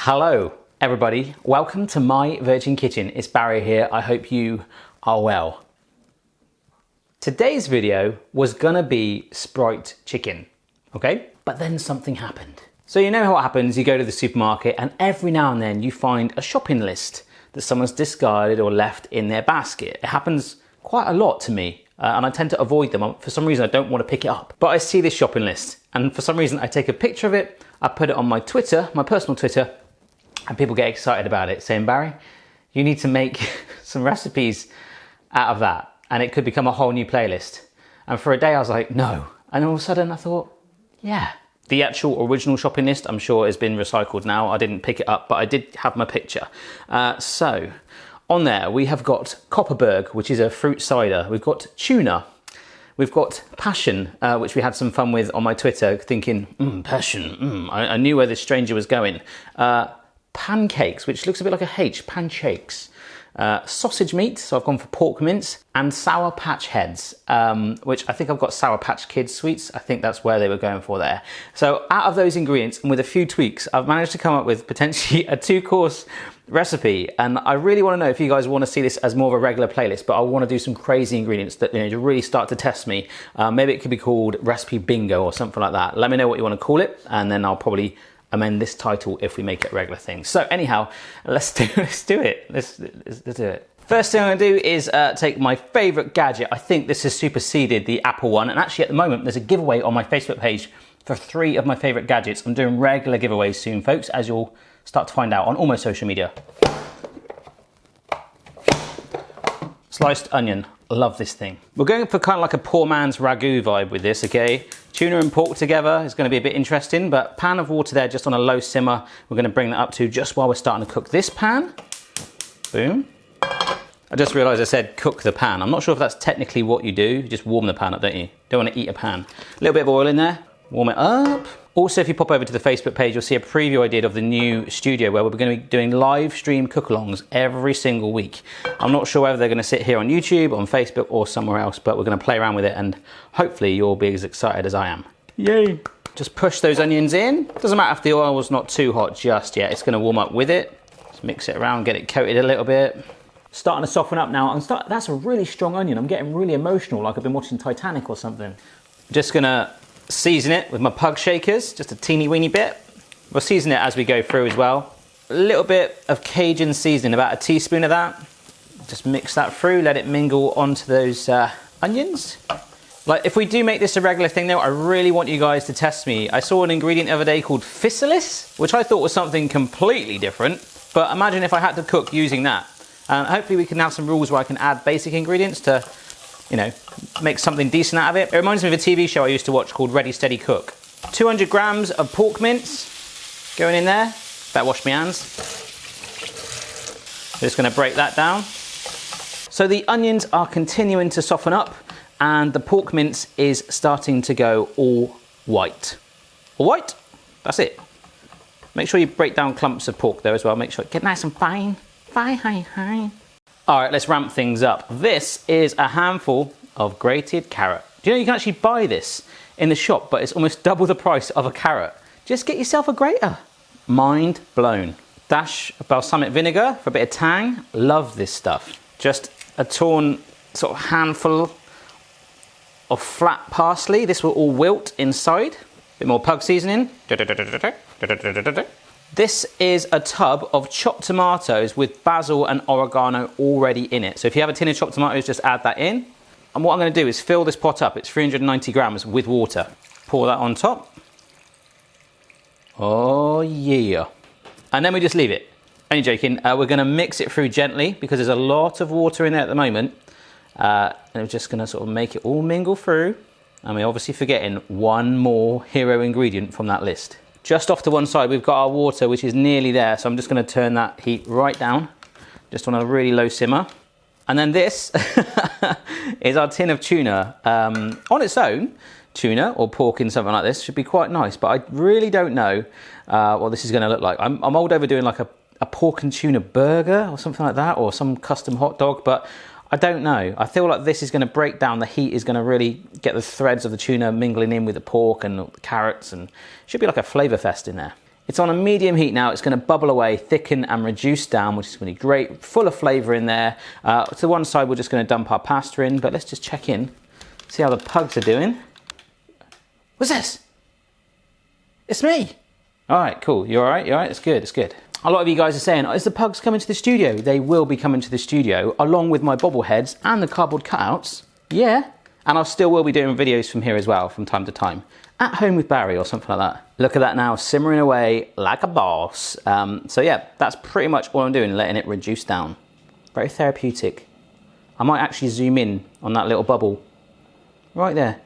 Hello everybody, welcome to my Virgin Kitchen. It's Barry here, I hope you are well. Today's video was gonna be Sprite chicken, okay? But then something happened. So you know what happens, you go to the supermarket and every now and then you find a shopping list that someone's discarded or left in their basket. It happens quite a lot to me. And I tend to avoid them. For some reason, I don't want to pick it up. But I see this shopping list, and for some reason, I take a picture of it, I put it on my Twitter, my personal Twitter, and people get excited about it, saying, Barry, you need to make some recipes out of that, and it could become a whole new playlist. And for a day, I was like, no. And all of a sudden, I thought, yeah. The actual original shopping list, I'm sure, has been recycled now. I didn't pick it up, but I did have my picture. So, on there, we have got Kopparberg, which is a fruit cider. We've got tuna. We've got passion, which we had some fun with on my Twitter, thinking, passion, I knew where this stranger was going. Pancakes, which looks a bit like a H, pancakes. Sausage meat, so I've gone for pork mince, and Sour Patch Heads, which I think I've got Sour Patch Kids sweets. I think that's where they were going for there. So out of those ingredients, and with a few tweaks, I've managed to come up with potentially a 2-course recipe, and I really want to know if you guys want to see this as more of a regular playlist, but I want to do some crazy ingredients that, you know, to really start to test me. Maybe it could be called Recipe Bingo or something like that. Let me know what you want to call it, and then I'll probably amend this title if we make it a regular thing. So anyhow, let's do it. Let's do it. First thing I'm going to do is take my favourite gadget. I think this has superseded the Apple one, and actually at the moment there's a giveaway on my Facebook page for 3 of my favourite gadgets. I'm doing regular giveaways soon, folks, as you'll start to find out on all my social media. Sliced onion, love this thing. We're going for kind of like a poor man's ragu vibe with this, okay? Tuna and pork together is going to be a bit interesting, but pan of water there just on a low simmer. We're going to bring that up to just while we're starting to cook this pan. Boom. I just realised I said cook the pan. I'm not sure if that's technically what you do. You just warm the pan up, don't you? Don't want to eat a pan. A little bit of oil in there. Warm it up. Also, if you pop over to the Facebook page, you'll see a preview I did of the new studio where we're going to be doing live stream cook-alongs every single week. I'm not sure whether they're going to sit here on YouTube, on Facebook, or somewhere else, but we're going to play around with it, and hopefully you'll be as excited as I am. Yay! Just push those onions in. Doesn't matter if the oil was not too hot just yet. It's going to warm up with it. Just mix it around, get it coated a little bit. Starting to soften up now. That's a really strong onion. I'm getting really emotional, like I've been watching Titanic or something. Just going to season it with my pug shakers, just a teeny weeny bit. We'll season it as we go through as well. A little bit of Cajun seasoning, about a teaspoon of that. Just mix that through, let it mingle onto those onions. Like, if we do make this a regular thing though, I really want you guys to test me. I saw an ingredient the other day called physalis, which I thought was something completely different, but imagine if I had to cook using that. And hopefully we can have some rules where I can add basic ingredients to, you know, make something decent out of it. It reminds me of a TV show I used to watch called Ready, Steady, Cook. 200 grams of pork mince going in there. Better wash my hands. Just gonna break that down. So the onions are continuing to soften up and the pork mince is starting to go all white. All white? That's it. Make sure you break down clumps of pork there as well. Make sure it get nice and fine. Fine. All right, let's ramp things up. This is a handful of grated carrot. Do you know you can actually buy this in the shop, but it's almost double the price of a carrot. Just get yourself a grater. Mind blown. Dash of balsamic vinegar for a bit of tang. Love this stuff. Just a torn sort of handful of flat parsley. This will all wilt inside. Bit more pug seasoning. This is a tub of chopped tomatoes with basil and oregano already in it. So if you have a tin of chopped tomatoes, just add that in. And what I'm going to do is fill this pot up. It's 390 grams with water. Pour that on top. Oh yeah. And then we just leave it. Only joking. We're going to mix it through gently because there's a lot of water in there at the moment. And we're just going to sort of make it all mingle through. And we're obviously forgetting one more hero ingredient from that list. Just off to one side, we've got our water, which is nearly there. So I'm just going to turn that heat right down, just on a really low simmer. And then this is our tin of tuna. On its own, tuna or pork in something like this should be quite nice, but I really don't know what this is going to look like. I'm all over doing like a pork and tuna burger or something like that, or some custom hot dog, but I don't know. I feel like this is going to break down. The heat is going to really get the threads of the tuna mingling in with the pork and the carrots, and it should be like a flavour fest in there. It's on a medium heat now. It's going to bubble away, thicken and reduce down, which is really great. Full of flavour in there. To one side, we're just going to dump our pasta in, but let's just check in, see how the pugs are doing. What's this? It's me. All right, cool. You all right? You all right? It's good. It's good. A lot of you guys are saying, is the pugs coming to the studio? They will be coming to the studio, along with my bobbleheads and the cardboard cutouts. Yeah. And I still will be doing videos from here as well, from time to time. At home with Barry or something like that. Look at that now, simmering away like a boss. So yeah, that's pretty much all I'm doing, letting it reduce down. Very therapeutic. I might actually zoom in on that little bubble right there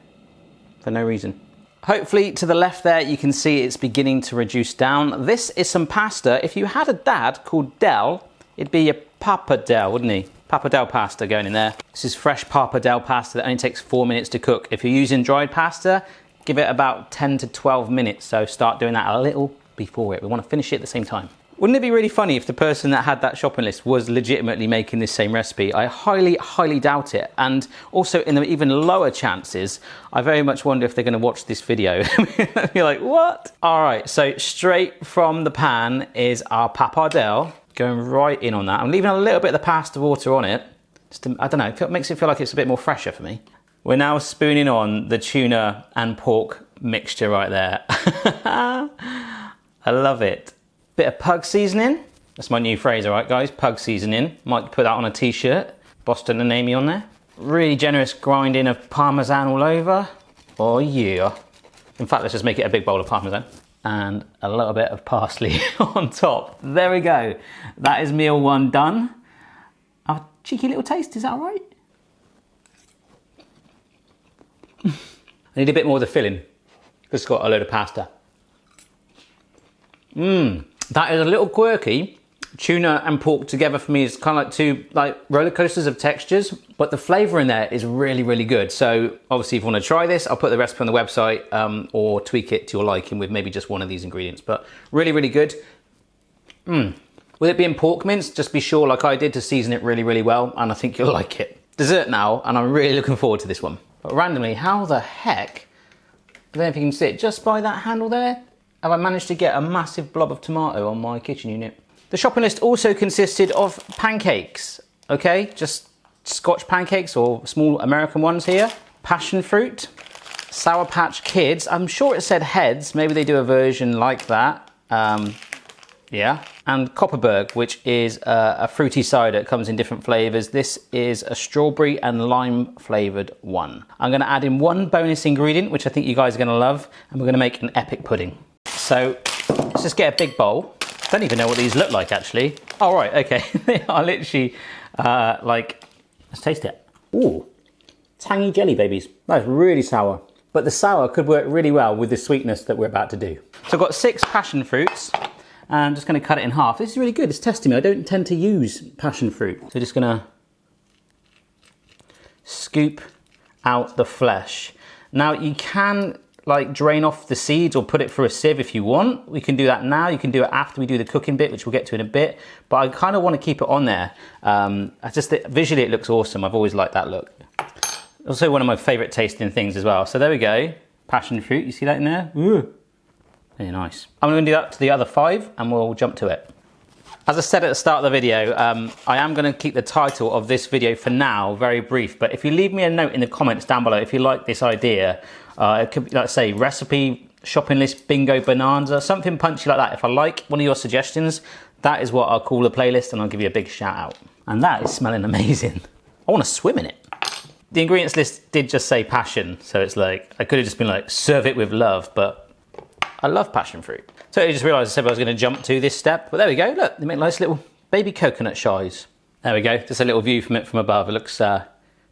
for no reason. Hopefully to the left there, you can see it's beginning to reduce down. This is some pasta. If you had a dad called Del, it'd be a Papa Del, wouldn't he? Papa Del pasta going in there. This is fresh Papa Del pasta that only takes 4 minutes to cook. If you're using dried pasta, give it about 10 to 12 minutes. So start doing that a little before it. We want to finish it at the same time. Wouldn't it be really funny if the person that had that shopping list was legitimately making this same recipe? I highly, highly doubt it. And also in the even lower chances, I very much wonder if they're going to watch this video. You're like, what? All right, so straight from the pan is our pappardelle. Going right in on that. I'm leaving a little bit of the pasta water on it. Just to, I don't know, it makes it feel like it's a bit more fresher for me. We're now spooning on the tuna and pork mixture right there. I love it. Bit of pug seasoning. That's my new phrase, all right, guys? Pug seasoning. Might put that on a t-shirt. Boston and Amy on there. Really generous grinding of parmesan all over. Oh, yeah. In fact, let's just make it a big bowl of parmesan. And a little bit of parsley on top. There we go. That is meal one done. A cheeky little taste, is that all right? I need a bit more of the filling. It's got a load of pasta. That is a little quirky. Tuna and pork together for me is kind of like two roller coasters of textures, but the flavour in there is really, really good. So obviously if you want to try this, I'll put the recipe on the website or tweak it to your liking with maybe just one of these ingredients, but really, really good. With it being pork mince, just be sure, like I did, to season it really, really well, and I think you'll like it. Dessert now, and I'm really looking forward to this one. But randomly, how the heck, I don't know if you can see it, just by that handle there, have I managed to get a massive blob of tomato on my kitchen unit. The shopping list also consisted of pancakes, okay? Just Scotch pancakes or small American ones here. Passion fruit, Sour Patch Kids. I'm sure it said heads. Maybe they do a version like that. Yeah. And Copperberg, which is a fruity cider. It comes in different flavors. This is a strawberry and lime flavored one. I'm going to add in one bonus ingredient, which I think you guys are going to love. And we're going to make an epic pudding. So let's just get a big bowl. I don't even know what these look like, actually. Oh, right, okay. They are literally let's taste it. Ooh, tangy jelly babies. That's really sour. But the sour could work really well with the sweetness that we're about to do. So I've got 6 passion fruits. And I'm just going to cut it in half. This is really good. It's testing me. I don't tend to use passion fruit. So just going to scoop out the flesh. Now you can drain off the seeds or put it through a sieve if you want. We can do that now. You can do it after we do the cooking bit, which we'll get to in a bit. But I kind of want to keep it on there. I just think visually it looks awesome. I've always liked that look. Also one of my favorite tasting things as well. So there we go. Passion fruit. You see that in there? Ooh. Very nice. I'm going to do that to the other 5 and we'll jump to it. As I said at the start of the video, I am going to keep the title of this video for now very brief, but if you leave me a note in the comments down below if you like this idea, it could be, like say, recipe, shopping list, bingo, bonanza, something punchy like that. If I like one of your suggestions, that is what I'll call the playlist and I'll give you a big shout out. And that is smelling amazing. I want to swim in it. The ingredients list did just say passion, so it's like, I could have just been like, serve it with love, but I love passion fruit. So I just realised I said I was going to jump to this step, but there we go. Look, they make nice little baby coconut shies. There we go. Just a little view from it from above. It looks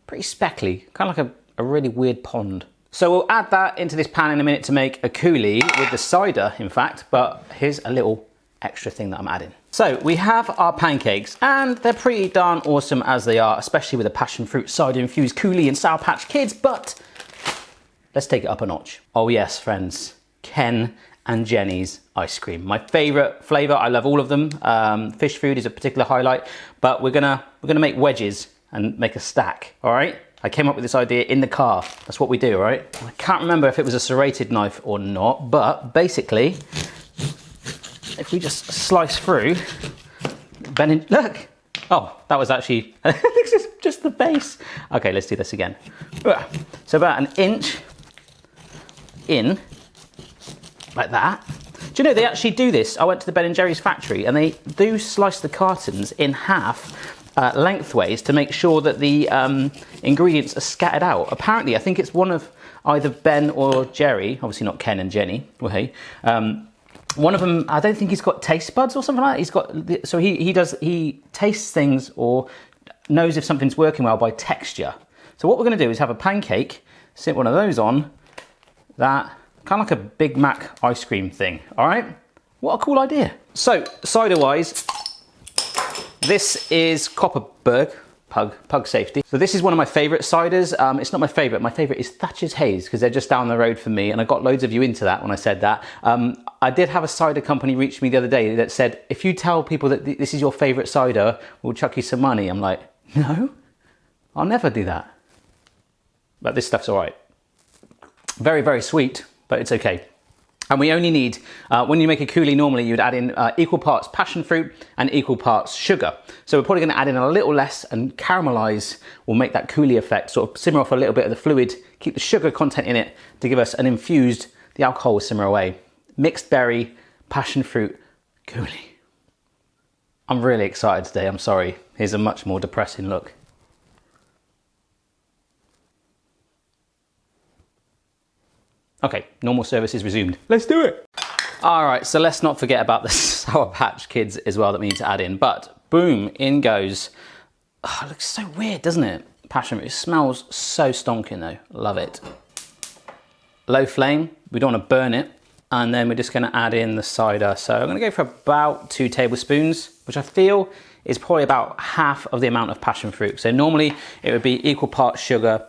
pretty speckly, kind of like a really weird pond. So we'll add that into this pan in a minute to make a coulis with the cider, in fact. But here's a little extra thing that I'm adding. So we have our pancakes, and they're pretty darn awesome as they are, especially with the passion fruit cider infused coulis and Sour Patch Kids. But let's take it up a notch. Oh yes, friends. Ken and Jenny's ice cream. My favorite flavor. I love all of them. Fish food is a particular highlight, but we're gonna make wedges and make a stack. All right. I came up with this idea in the car. That's what we do, right? I can't remember if it was a serrated knife or not, but basically if we just slice through look. Oh, that was actually just the base. Okay, let's do this again. So about an inch in, like that. Do you know they actually do this? I went to the Ben & Jerry's factory and they do slice the cartons in half lengthways to make sure that the ingredients are scattered out. Apparently, I think it's one of either Ben or Jerry, obviously not Ken and Jenny, well, hey, one of them, I don't think he's got taste buds or something like that. He's got, so he tastes things or knows if something's working well by texture. So what we're going to do is have a pancake, sit one of those on, that, kind of like a Big Mac ice cream thing, all right? What a cool idea. So, cider-wise, this is Copperberg, Pug Safety. So this is one of my favourite ciders. It's not my favourite. My favourite is Thatcher's Haze because they're just down the road from me, and I got loads of you into that when I said that. I did have a cider company reach me the other day that said, if you tell people that this is your favourite cider, we'll chuck you some money. I'm like, no, I'll never do that. But this stuff's all right. Very, very sweet, but it's okay. And we only need, when you make a coulis normally, you'd add in equal parts passion fruit and equal parts sugar. So we're probably gonna add in a little less and caramelize will make that coulis effect, sort of simmer off a little bit of the fluid, keep the sugar content in it to give us an infused, the alcohol will simmer away. Mixed berry, passion fruit, coulis. I'm really excited today, I'm sorry. Here's a much more depressing look. Okay, normal service is resumed. Let's do it. All right, so let's not forget about the Sour Patch Kids as well that we need to add in. But boom, in goes. Oh, it looks so weird, doesn't it? Passion fruit. It smells so stonking though. Love it. Low flame. We don't want to burn it. And then we're just going to add in the cider. So I'm going to go for about 2 tablespoons, which I feel is probably about half of the amount of passion fruit. So normally it would be equal parts sugar,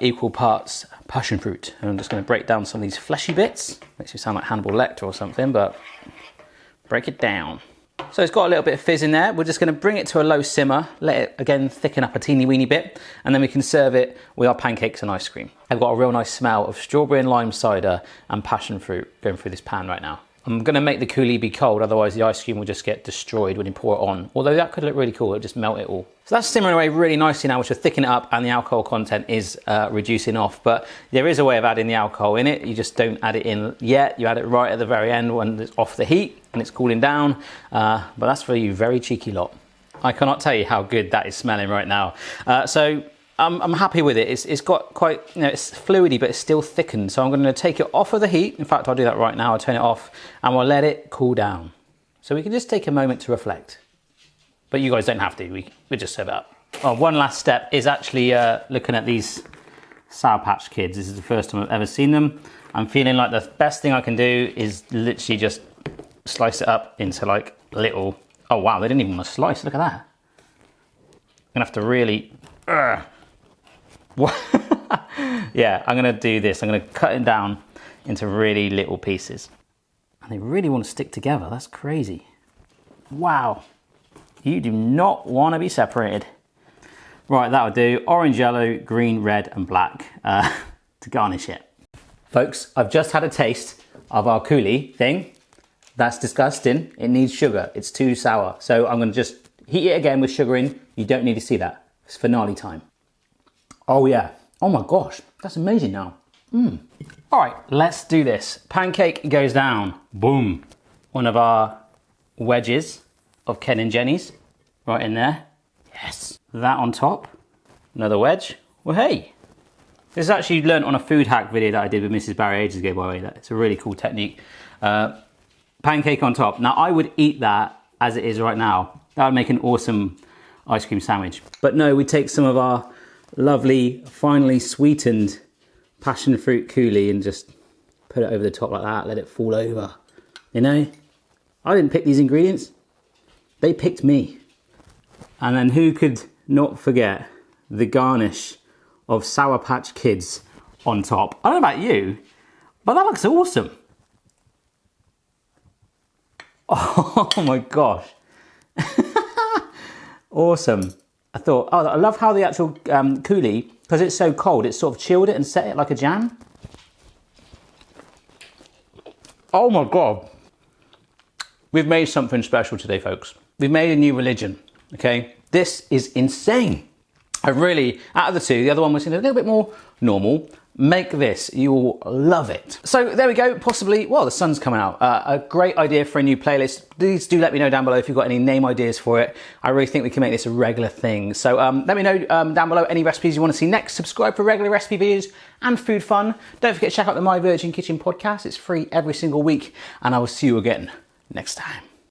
equal parts passion fruit. And I'm just going to break down some of these fleshy bits. Makes me sound like Hannibal Lecter or something, but break it down. So it's got a little bit of fizz in there. We're just going to bring it to a low simmer, let it again thicken up a teeny weeny bit, and then we can serve it with our pancakes and ice cream. I've got a real nice smell of strawberry and lime cider and passion fruit going through this pan right now. I'm going to make the coulis be cold, otherwise the ice cream will just get destroyed when you pour it on. Although that could look really cool, it'll just melt it all. So that's simmering away really nicely now, which will thicken it up and the alcohol content is reducing off. But there is a way of adding the alcohol in it. You just don't add it in yet. You add it right at the very end when it's off the heat and it's cooling down. But that's for you very cheeky lot. I cannot tell you how good that is smelling right now. I'm happy with it. It's got quite, you know, it's fluidy, but it's still thickened. So I'm going to take it off of the heat. In fact, I'll do that right now. I'll turn it off and we'll let it cool down. So we can just take a moment to reflect. But you guys don't have to. We just serve it up. Oh, one last step is actually looking at these Sour Patch Kids. This is the first time I've ever seen them. I'm feeling like the best thing I can do is literally just slice it up into like little, oh wow, they didn't even want to slice. Look at that. I'm going to have to really, yeah, I'm gonna do this. I'm gonna cut it down into really little pieces. And they really want to stick together. That's crazy. Wow. You do not want to be separated. Right, that'll do. Orange, yellow, green, red, and black to garnish it. Folks, I've just had a taste of our coulis thing. That's disgusting. It needs sugar. It's too sour. So I'm gonna just heat it again with sugar in. You don't need to see that. It's finale time. Oh yeah, oh my gosh, that's amazing now. All right, let's do this. Pancake goes down, boom. One of our wedges of Ken and Jenny's, right in there. Yes, that on top, another wedge. Well, hey, this is actually learnt on a food hack video that I did with Mrs. Barry ages ago, by the way. It's a really cool technique. Pancake on top. Now I would eat that as it is right now. That would make an awesome ice cream sandwich. But no, we take some of our lovely, finely sweetened passion fruit coulis and just put it over the top like that, let it fall over. You know, I didn't pick these ingredients, they picked me. And then who could not forget the garnish of Sour Patch Kids on top. I don't know about you, but that looks awesome. Oh my gosh. Awesome. I thought, oh, I love how the actual coulis, because it's so cold, it's sort of chilled it and set it like a jam. Oh my God. We've made something special today, folks. We've made a new religion, okay? This is insane. I really, out of the two, the other one was a little bit more normal. Make this, you will love it. So there we go, possibly, well, the sun's coming out. A great idea for a new playlist. Please do let me know down below if you've got any name ideas for it. I really think we can make this a regular thing. So let me know down below any recipes you want to see next. Subscribe for regular recipe videos and food fun. Don't forget to check out the My Virgin Kitchen podcast. It's free every single week. And I will see you again next time.